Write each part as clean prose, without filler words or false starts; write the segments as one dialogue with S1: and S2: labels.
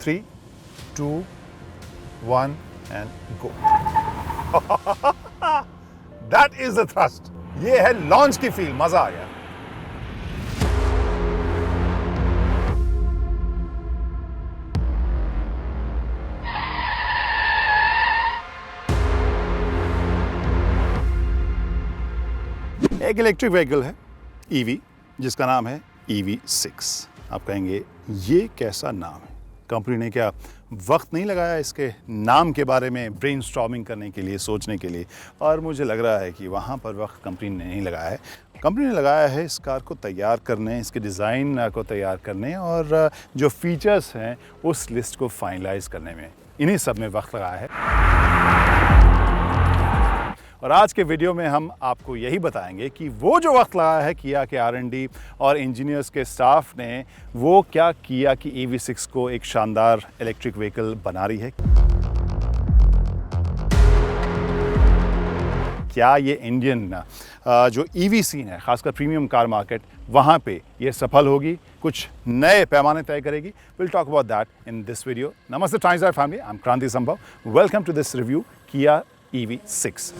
S1: 3, 2, 1 and go. That is the thrust. ये है launch की फील, मजा आ गया। एक इलेक्ट्रिक व्हीकल है ईवी, जिसका नाम है EV6। आप कहेंगे ये कैसा नाम है? कंपनी ने क्या वक्त नहीं लगाया इसके नाम के बारे में ब्रेनस्टॉर्मिंग करने के लिए, सोचने के लिए? और मुझे लग रहा है कि वहाँ पर वक्त कंपनी ने नहीं लगाया है। कंपनी ने लगाया है इस कार को तैयार करने, इसके डिज़ाइन को तैयार करने और जो फीचर्स हैं उस लिस्ट को फाइनलाइज करने में। इन्हीं सब में वक्त लगाया है। और आज के वीडियो में हम आपको यही बताएंगे कि वो जो वक्त लगा है किया के R&D और इंजीनियर्स के स्टाफ ने, वो क्या किया कि EV6 को एक शानदार इलेक्ट्रिक व्हीकल बना रही है। क्या ये इंडियन जो EV सीन है, खासकर प्रीमियम कार मार्केट, वहाँ पे ये सफल होगी, कुछ नए पैमाने तय करेगी? Will talk about that in this video. नमस्ते ट्रांसफर फैमिली, आई एम क्रांति संभव। वेलकम टू दिस रिव्यू किया EV6।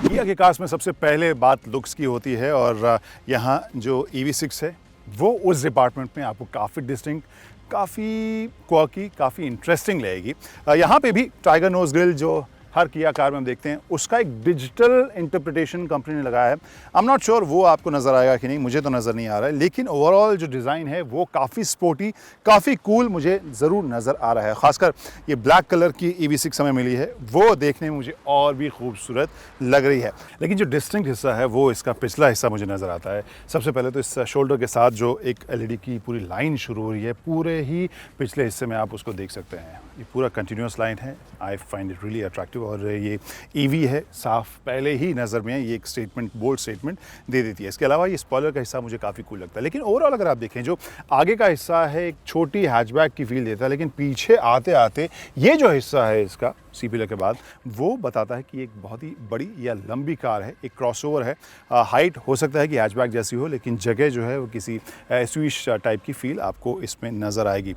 S1: किया के कार्स में सबसे पहले बात लुक्स की होती है और यहाँ जो EV6 है वो उस डिपार्टमेंट में आपको काफ़ी डिस्टिंक्ट, काफ़ी क्वर्की, काफ़ी इंटरेस्टिंग लगेगी। यहाँ पे भी टाइगर नोज ग्रिल जो हर किया कार में हम देखते हैं, उसका एक डिजिटल इंटरप्रिटेशन कंपनी ने लगाया है। आई एम नॉट श्योर वो आपको नज़र आएगा कि नहीं, मुझे तो नज़र नहीं आ रहा है, लेकिन ओवरऑल जो डिज़ाइन है वो काफ़ी स्पोर्टी, काफ़ी कूल मुझे ज़रूर नज़र आ रहा है। ख़ासकर ये ब्लैक कलर की EV6 हमें मिली है, वो देखने में मुझे और भी खूबसूरत लग रही है। लेकिन जो डिस्टिंक्ट हिस्सा है वो इसका पिछला हिस्सा मुझे नज़र आता है। सबसे पहले तो इस शोल्डर के साथ जो एक LED की पूरी लाइन शुरू हो रही है, पूरे ही पिछले हिस्से में आप उसको देख सकते हैं। ये पूरा कंटिन्यूस लाइन है। I find it really attractive. और ये EV है, साफ पहले ही नज़र में ये एक स्टेटमेंट, बोल्ड स्टेटमेंट दे देती है। इसके अलावा ये स्पॉइलर का हिस्सा मुझे काफ़ी कूल लगता है। लेकिन ओवरऑल अगर आप देखें, जो आगे का हिस्सा है एक छोटी हैचबैक की फील देता है, लेकिन पीछे आते आते ये जो हिस्सा है इसका सी पिलर के बाद, वो बताता है कि एक बहुत ही बड़ी या लंबी कार है, एक क्रॉसओवर है। हाइट हो सकता है कि हैचबैक जैसी हो, लेकिन जगह जो है वो किसी SUV टाइप की फील आपको इसमें नज़र आएगी।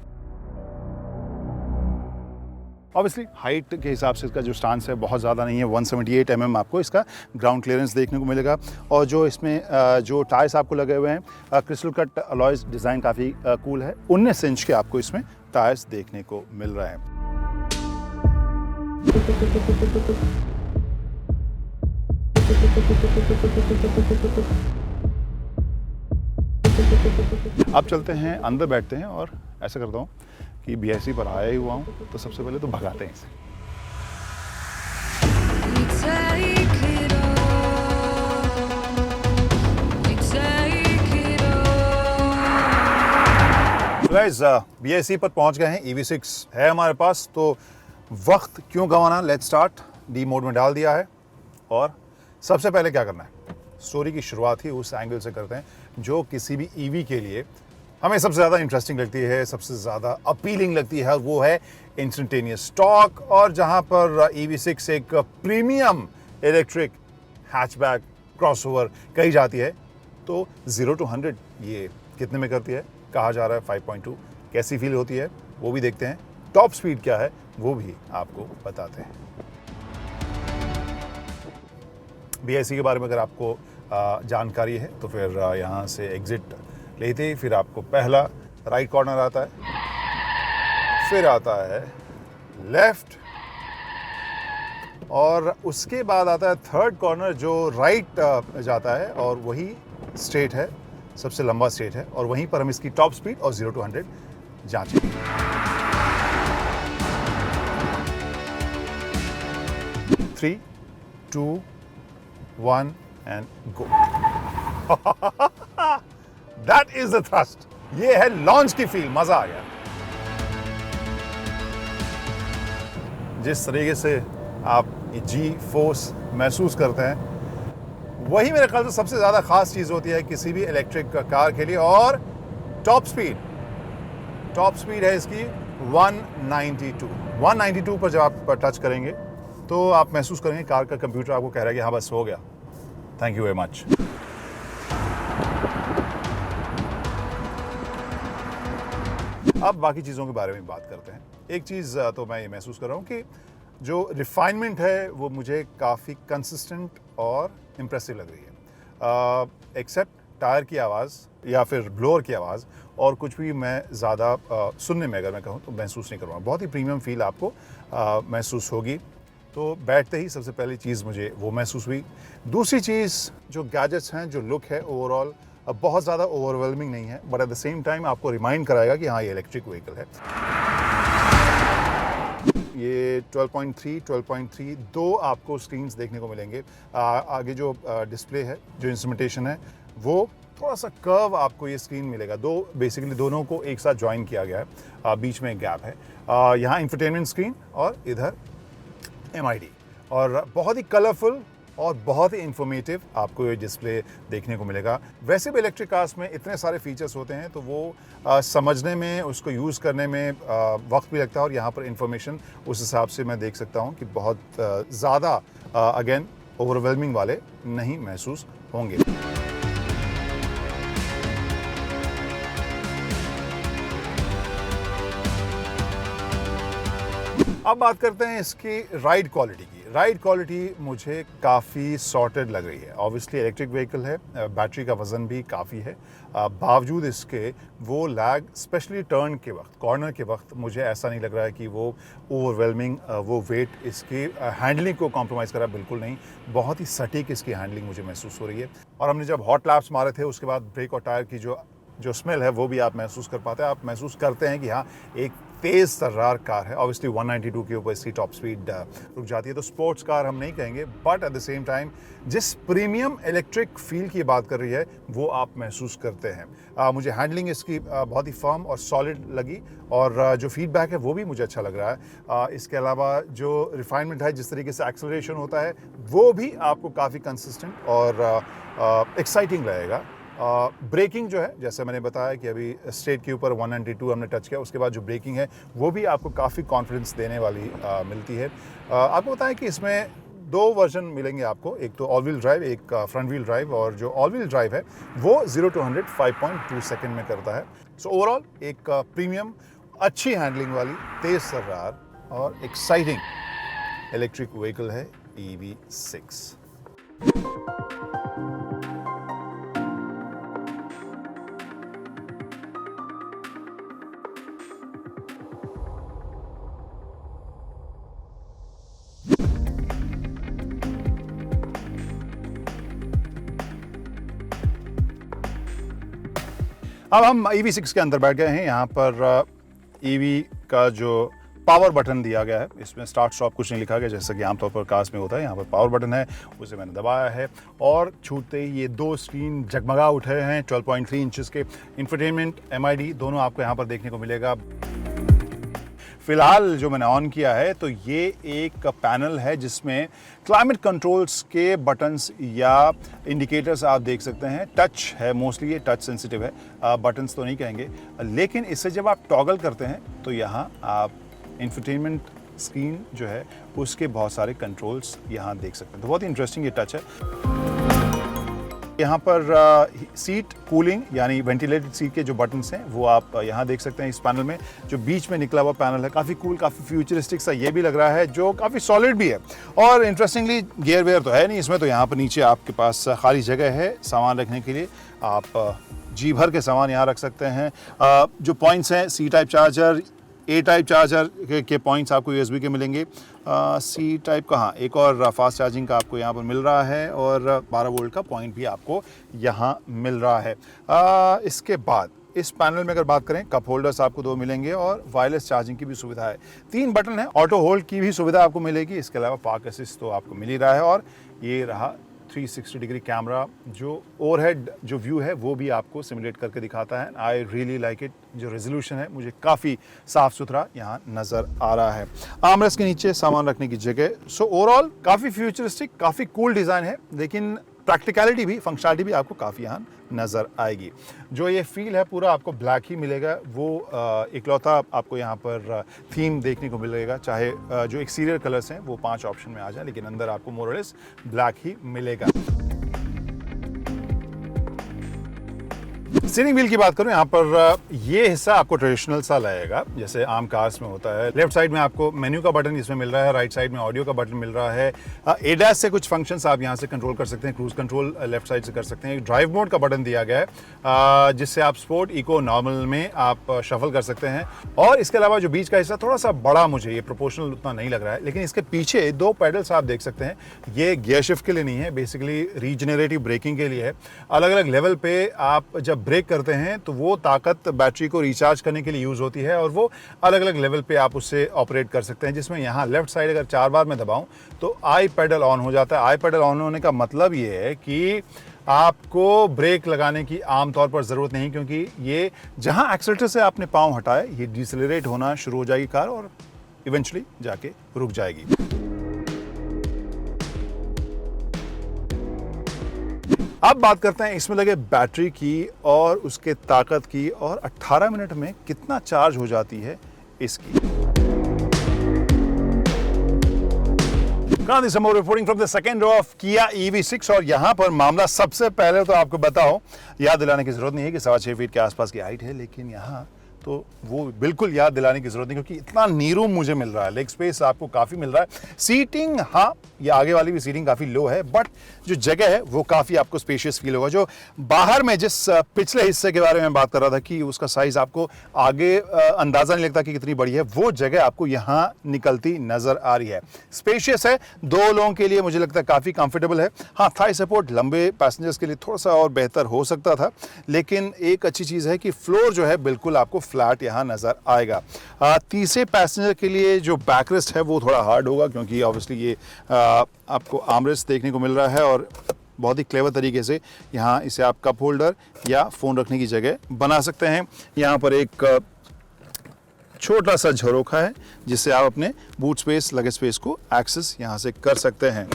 S1: ऑब्वियसली हाइट के हिसाब से इसका जो स्टांस है बहुत ज़्यादा नहीं है। 178 mm आपको इसका ग्राउंड क्लियरेंस देखने को मिलेगा। और जो इसमें जो टायर्स आपको लगे हुए हैं, क्रिस्टल कट अलॉयज डिज़ाइन काफ़ी कूल है। 19 इंच के आपको इसमें टायर्स देखने को मिल रहे हैं। अब चलते हैं अंदर, बैठते हैं और ऐसा करता हूँ कि BIC पर आया ही हुआ हूँ तो सबसे पहले तो भगाते हैं इसे। गाइस, BIC पर पहुंच गए हैं। EV6 है हमारे पास, तो वक्त क्यों गंवाना। Let's start. डी मोड में डाल दिया है और सबसे पहले क्या करना है, स्टोरी की शुरुआत ही उस एंगल से करते हैं जो किसी भी EV के लिए हमें सबसे ज़्यादा इंटरेस्टिंग लगती है, सबसे ज़्यादा अपीलिंग लगती है। वो है इंस्टेंटेनियस टॉर्क। और जहाँ पर EV6 एक प्रीमियम इलेक्ट्रिक हैचबैक क्रॉसओवर कही जाती है, तो 0 to 100 ये कितने में करती है? कहा जा रहा है 5.2। कैसी फील होती है वो भी देखते हैं। टॉप स्पीड क्या है वो भी आपको बताते हैं। BIC के बारे में अगर आपको जानकारी है तो फिर यहाँ से एग्जिट लेते ही फिर आपको पहला राइट कॉर्नर आता है, फिर आता है लेफ्ट, और उसके बाद आता है थर्ड कॉर्नर जो राइट जाता है, और वही स्ट्रेट है, सबसे लंबा स्ट्रेट है। और वहीं पर हम इसकी टॉप स्पीड और 0 to 100 जांचेंगे। 3, 2, 1 and go। That is the thrust। ये है लॉन्च की फील, मजा आ गया। जिस तरीके से आप G फोर्स महसूस करते हैं, वही मेरे ख्याल से सबसे ज़्यादा खास चीज़ होती है किसी भी इलेक्ट्रिक कार के लिए। और टॉप स्पीड है इसकी 192 पर जब आप टच करेंगे तो आप महसूस करेंगे कार का कंप्यूटर आपको कह रहा है कि हाँ बस हो गया। Thank you very much. अब बाकी चीज़ों के बारे में बात करते हैं। एक चीज़ तो मैं ये महसूस कर रहा हूँ कि जो रिफाइनमेंट है वो मुझे काफ़ी कंसिस्टेंट और इम्प्रेसिव लग रही है। एक्सेप्ट टायर की आवाज़ या फिर ब्लोअर की आवाज़ और कुछ भी मैं ज़्यादा सुनने में अगर मैं कहूँ तो महसूस नहीं करूँगा। बहुत ही प्रीमियम फील आपको महसूस होगी। तो बैठते ही सबसे पहली चीज़ मुझे वो महसूस हुई। दूसरी चीज़ जो गैजेट्स हैं, जो लुक है ओवरऑल बहुत ज़्यादा ओवरवेलमिंग नहीं है, but at the same time आपको रिमाइंड कराएगा कि हाँ ये इलेक्ट्रिक व्हीकल है। ये 12.3 दो आपको स्क्रीन्स देखने को मिलेंगे। आगे जो डिस्प्ले है, जो इंस्ट्रूमेंटेशन है, वो थोड़ा सा कर्व आपको ये स्क्रीन मिलेगा। बेसिकली दोनों को एक साथ ज्वाइन किया गया है, बीच में एक गैप है। यहाँ इंफोटेनमेंट स्क्रीन और इधर MID, और बहुत ही कलरफुल और बहुत ही इंफॉर्मेटिव आपको ये डिस्प्ले देखने को मिलेगा। वैसे भी इलेक्ट्रिक कार्स में इतने सारे फीचर्स होते हैं तो वो समझने में, उसको यूज़ करने में वक्त भी लगता है, और यहाँ पर इंफॉर्मेशन उस हिसाब से मैं देख सकता हूँ कि बहुत ज़्यादा अगेन ओवरवेलमिंग वाले नहीं महसूस होंगे। अब बात करते हैं इसकी राइड क्वालिटी की। राइड क्वालिटी मुझे काफ़ी सॉर्टेड लग रही है। ऑब्वियसली इलेक्ट्रिक व्हीकल है, बैटरी का वज़न भी काफ़ी है, बावजूद इसके वो लैग, स्पेशली टर्न के वक्त, कॉर्नर के वक्त, मुझे ऐसा नहीं लग रहा है कि वो ओवरवेलमिंग, वो वेट इसकी हैंडलिंग को कॉम्प्रोमाइज़ करा, बिल्कुल नहीं। बहुत ही सटीक इसकी हैंडलिंग मुझे महसूस हो रही है। और हमने जब हॉट लैप्स मारे थे उसके बाद ब्रेक और टायर की जो स्मेल है वो भी आप महसूस कर पाते हैं। आप महसूस करते हैं कि हाँ एक तेज़ तर्रार कार है। ऑब्वियसली 192 के ऊपर इसकी टॉप स्पीड रुक जाती है, तो स्पोर्ट्स कार हम नहीं कहेंगे, but at the same time जिस प्रीमियम इलेक्ट्रिक फील की बात कर रही है वो आप महसूस करते हैं। मुझे हैंडलिंग इसकी बहुत ही फर्म और सॉलिड लगी, और जो फीडबैक है वो भी मुझे अच्छा लग रहा है। इसके अलावा जो रिफाइनमेंट है, जिस तरीके से एक्सेलरेशन होता है, वो भी आपको काफ़ी कंसिस्टेंट और एक्साइटिंग लगेगा। ब्रेकिंग जो है, जैसे मैंने बताया कि अभी स्ट्रेट के ऊपर 192 हमने टच किया, उसके बाद जो ब्रेकिंग है वो भी आपको काफ़ी कॉन्फिडेंस देने वाली मिलती है। आपको बताएं कि इसमें दो वर्जन मिलेंगे आपको, एक तो ऑल व्हील ड्राइव, एक फ्रंट व्हील ड्राइव, और जो ऑल व्हील ड्राइव है वो 0 to 100 5.2 सेकेंड में करता है। सो ओवरऑल एक प्रीमियम, अच्छी हैंडलिंग वाली, तेज़ तर्रार और एक्साइटिंग इलेक्ट्रिक व्हीकल है EV6। अब हम EV6 के अंदर बैठ गए हैं। यहाँ पर EV का जो पावर बटन दिया गया है, इसमें स्टार्ट स्टॉप कुछ नहीं लिखा गया जैसा कि आमतौर पर कार्स में होता है। यहाँ पर पावर बटन है, उसे मैंने दबाया है और छूते ही ये दो स्क्रीन जगमगा उठे हैं। 12.3 इंचेस के इंफोटेनमेंट, MID दोनों आपको यहाँ पर देखने को मिलेगा। फ़िलहाल जो मैंने ऑन किया है तो ये एक पैनल है जिसमें क्लाइमेट कंट्रोल्स के बटन्स या इंडिकेटर्स आप देख सकते हैं। टच है, मोस्टली ये टच सेंसिटिव है, बटन्स तो नहीं कहेंगे, लेकिन इससे जब आप टॉगल करते हैं तो यहाँ आप इंफोटेनमेंट स्क्रीन जो है उसके बहुत सारे कंट्रोल्स यहाँ देख सकते हैं। तो बहुत ही इंटरेस्टिंग ये टच है। यहाँ पर सीट कूलिंग यानी वेंटिलेटेड सीट के जो बटन्स हैं वो आप यहाँ देख सकते हैं। इस पैनल में जो बीच में निकला हुआ पैनल है काफ़ी कूल, काफ़ी फ्यूचरिस्टिक सा ये भी लग रहा है, जो काफ़ी सॉलिड भी है। और इंटरेस्टिंगली गियर वेयर तो है नहीं इसमें, तो यहाँ पर नीचे आपके पास खाली जगह है सामान रखने के लिए। आप जी भर के सामान यहाँ रख सकते हैं। जो पॉइंट्स हैं, C type charger, A type charger के पॉइंट्स आपको USB के मिलेंगे। C टाइप का, हाँ, एक और फास्ट चार्जिंग का आपको यहाँ पर मिल रहा है, और 12 वोल्ट का पॉइंट भी आपको यहाँ मिल रहा है। इसके बाद इस पैनल में अगर बात करें, कप होल्डर्स आपको 2 मिलेंगे और वायरलेस चार्जिंग की भी सुविधा है। 3 बटन है, ऑटो होल्ड की भी सुविधा आपको मिलेगी। इसके अलावा पार्क असिस्ट तो आपको मिल ही रहा है, और ये रहा 360 डिग्री कैमरा। जो ओवरहेड जो व्यू है वो भी आपको सिमुलेट करके दिखाता है। I really like it. जो रेजोल्यूशन है मुझे काफ़ी साफ सुथरा यहाँ नज़र आ रहा है। आर्मरेस्ट के नीचे सामान रखने की जगह। सो ओवरऑल काफ़ी फ्यूचरिस्टिक, काफ़ी कूल डिज़ाइन है, लेकिन प्रैक्टिकलिटी भी, फंक्शनलिटी भी आपको काफ़ी यहाँ नज़र आएगी। जो ये फील है पूरा आपको ब्लैक ही मिलेगा, वो इकलौता आपको यहाँ पर थीम देखने को मिलेगा। चाहे जो एक्सटीरियर कलर्स हैं वो 5 ऑप्शन में आ जाए, लेकिन अंदर आपको मोर और लेस ब्लैक ही मिलेगा। स्टीयरिंग व्हील की बात करूं, यहाँ पर ये हिस्सा आपको ट्रेडिशनल सा लगेगा जैसे आम कार्स में होता है। लेफ्ट साइड में आपको मेन्यू का बटन इसमें मिल रहा है, राइट साइड में ऑडियो का बटन मिल रहा है। एडीएस से कुछ फंक्शंस आप यहाँ से कंट्रोल कर सकते हैं, क्रूज कंट्रोल लेफ्ट साइड से कर सकते हैं। ड्राइव मोड का बटन दिया गया है जिससे आप स्पोर्ट, इको, नॉर्मल में आप शफल कर सकते हैं। और इसके अलावा जो बीच का हिस्सा थोड़ा सा बड़ा, मुझे ये प्रोपोर्शनल उतना नहीं लग रहा है, लेकिन इसके पीछे 2 पेडल्स आप देख सकते हैं। ये गियर शिफ्ट के लिए नहीं है, बेसिकली रीजनरेटिव ब्रेकिंग के लिए है। अलग अलग लेवल पे आप जब ब्रेक करते हैं तो वो ताकत बैटरी को रिचार्ज करने के लिए यूज होती है और वो अलग अलग लेवल पे आप उससे ऑपरेट कर सकते हैं। जिसमें यहाँ लेफ्ट साइड अगर 4 बार मैं दबाऊं तो आई पेडल ऑन हो जाता है। आई पेडल ऑन होने का मतलब ये है कि आपको ब्रेक लगाने की आमतौर पर ज़रूरत नहीं, क्योंकि ये जहाँ एक्सीलरेटर से आपने पाँव हटाए ये डिसेलरेट होना शुरू हो जाएगी कार और इवेंचुअली जाके रुक जाएगी। अब बात करते हैं इसमें लगे बैटरी की और उसके ताकत की, और 18 मिनट में कितना चार्ज हो जाती है इसकी। Kranti Samor reporting from the second row of Kia EV6। और यहां पर मामला सबसे पहले तो आपको बताओ, याद दिलाने की जरूरत नहीं है कि 6.25 फीट के आसपास की हाइट है, लेकिन यहां तो वो बिल्कुल याद दिलाने की जरूरत नहीं, क्योंकि इतना नी रूम मुझे मिल रहा है, लेग स्पेस आपको काफ़ी मिल रहा है। सीटिंग, हाँ ये आगे वाली भी सीटिंग काफ़ी लो है, बट जो जगह है वो काफ़ी आपको स्पेशियस फील होगा। जो बाहर में जिस पिछले हिस्से के बारे में बात कर रहा था कि उसका साइज़ आपको आगे अंदाज़ा नहीं लगता कि कितनी बड़ी है, वो जगह आपको यहाँ निकलती नज़र आ रही है। स्पेशियस है, 2 लोगों के लिए मुझे लगता है काफ़ी कंफर्टेबल है। हाँ, थाई सपोर्ट लंबे पैसेंजर्स के लिए थोड़ा सा और बेहतर हो सकता था, लेकिन एक अच्छी चीज़ है कि फ्लोर जो है बिल्कुल आपको फ्लैट यहाँ नज़र आएगा। तीसरे पैसेंजर के लिए जो बैकरेस्ट है वो थोड़ा हार्ड होगा, क्योंकि ऑब्वियसली ये आपको आर्मरेस्ट देखने को मिल रहा है और बहुत ही क्लेवर तरीके से यहाँ इसे आप कप होल्डर या फ़ोन रखने की जगह बना सकते हैं। यहाँ पर एक छोटा सा झरोखा है जिससे आप अपने बूट स्पेस, लगेज स्पेस को एक्सेस यहाँ से कर सकते हैं।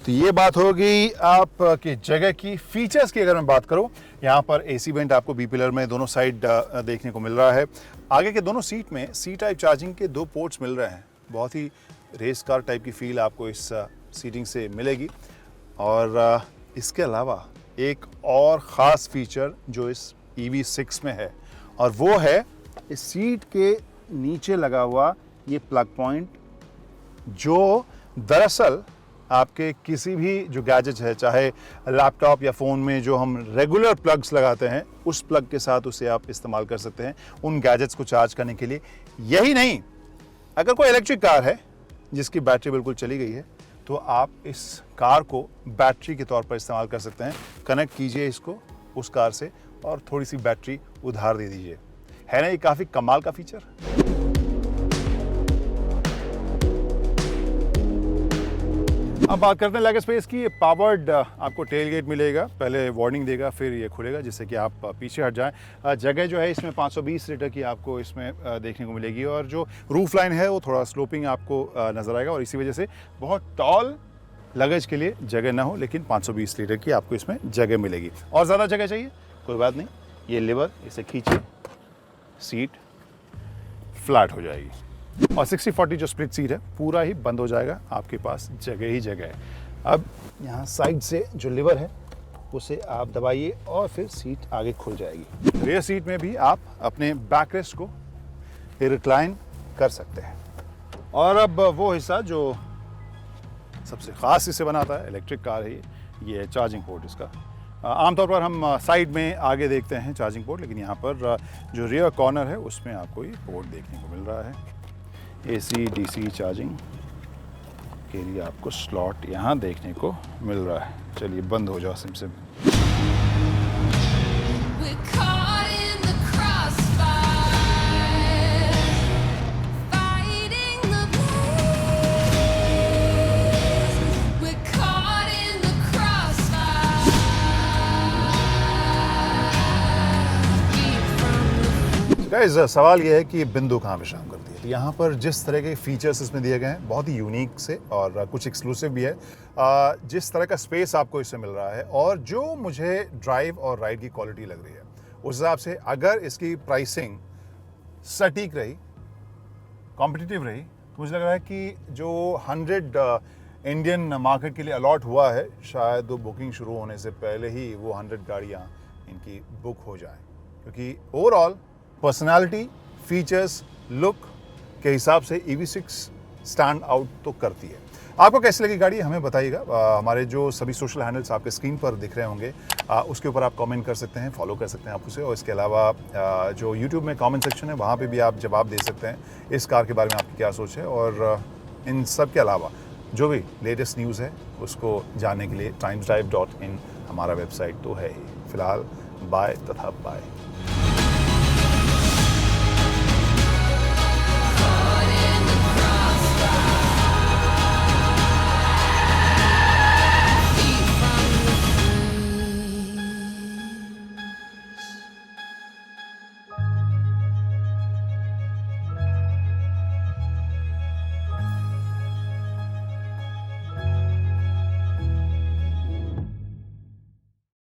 S1: तो ये बात होगी आपकी जगह की। फीचर्स की अगर मैं बात करूं, यहाँ पर एसी वेंट आपको बी पिलर में दोनों साइड देखने को मिल रहा है। आगे के दोनों सीट में सी टाइप चार्जिंग के 2 पोर्ट्स मिल रहे हैं। बहुत ही रेस कार टाइप की फील आपको इस सीटिंग से मिलेगी। और इसके अलावा एक और ख़ास फीचर जो इस EV6 में है, और वो है इस सीट के नीचे लगा हुआ ये प्लग पॉइंट, जो दरअसल आपके किसी भी जो गैजेट है, चाहे लैपटॉप या फ़ोन में जो हम रेगुलर प्लग्स लगाते हैं, उस प्लग के साथ उसे आप इस्तेमाल कर सकते हैं उन गैजेट्स को चार्ज करने के लिए। यही नहीं, अगर कोई इलेक्ट्रिक कार है जिसकी बैटरी बिल्कुल चली गई है, तो आप इस कार को बैटरी के तौर पर इस्तेमाल कर सकते हैं। कनेक्ट कीजिए इसको उस कार से और थोड़ी सी बैटरी उधार दे दीजिए। है ना ये काफ़ी कमाल का फीचर। अब बात करते हैं लेग स्पेस की। पावर्ड आपको टेल गेट मिलेगा, पहले वार्निंग देगा फिर ये खुलेगा जिससे कि आप पीछे हट जाएं। जगह जो है इसमें 520 लीटर की आपको इसमें देखने को मिलेगी, और जो रूफ लाइन है वो थोड़ा स्लोपिंग आपको नज़र आएगा, और इसी वजह से बहुत टॉल लगेज के लिए जगह ना हो, लेकिन 520 लीटर की आपको इसमें जगह मिलेगी। और ज़्यादा जगह चाहिए कोई बात नहीं, ये लिवर इसे खींचिए, सीट फ्लैट हो जाएगी, और 60-40 जो स्प्लिट सीट है पूरा ही बंद हो जाएगा, आपके पास जगह ही जगह है। अब यहाँ साइड से जो लिवर है उसे आप दबाइए और फिर सीट आगे खुल जाएगी। रेयर सीट में भी आप अपने बैकरेस्ट को रिक्लाइन कर सकते हैं। और अब वो हिस्सा जो सबसे ख़ास इसे बनाता है, इलेक्ट्रिक कार है ये है चार्जिंग पोर्ट इसका। आमतौर पर हम साइड में आगे देखते हैं चार्जिंग पोर्ट, लेकिन यहाँ पर जो रियर कॉर्नर है उसमें आपको ये पोर्ट देखने को मिल रहा है। AC DC चार्जिंग के लिए आपको स्लॉट यहाँ देखने को मिल रहा है। चलिए बंद हो जाओ सिम। गाइस सवाल ये है कि ये बिंदु कहाँ विश्राम करती है। तो यहाँ पर जिस तरह के फीचर्स इसमें दिए गए हैं बहुत ही यूनिक से और कुछ एक्सक्लूसिव भी है। जिस तरह का स्पेस आपको इससे मिल रहा है और जो मुझे ड्राइव और राइड की क्वालिटी लग रही है उस हिसाब से अगर इसकी प्राइसिंग सटीक रही, कॉम्पिटिटिव रही, तो मुझे लग रहा है कि जो 100 इंडियन मार्केट के लिए अलॉट हुआ है शायद वो बुकिंग शुरू होने से पहले ही वो 100 गाड़ियाँ इनकी बुक हो जाएं, क्योंकि ओवरऑल पर्सनालिटी, फीचर्स, लुक के हिसाब से EV6 स्टैंड आउट तो करती है। आपको कैसी लगी गाड़ी हमें बताइएगा। हमारे जो सभी सोशल हैंडल्स आपके स्क्रीन पर दिख रहे होंगे उसके ऊपर आप कमेंट कर सकते हैं, फॉलो कर सकते हैं आप उसे। और इसके अलावा जो YouTube में कमेंट सेक्शन है वहाँ पे भी आप जवाब दे सकते हैं इस कार के बारे में आपकी क्या सोच है। और इन सब के अलावा जो भी लेटेस्ट न्यूज़ है उसको जानने के लिए timesdrive.in हमारा वेबसाइट तो है ही। फिलहाल बाय तथा बाय।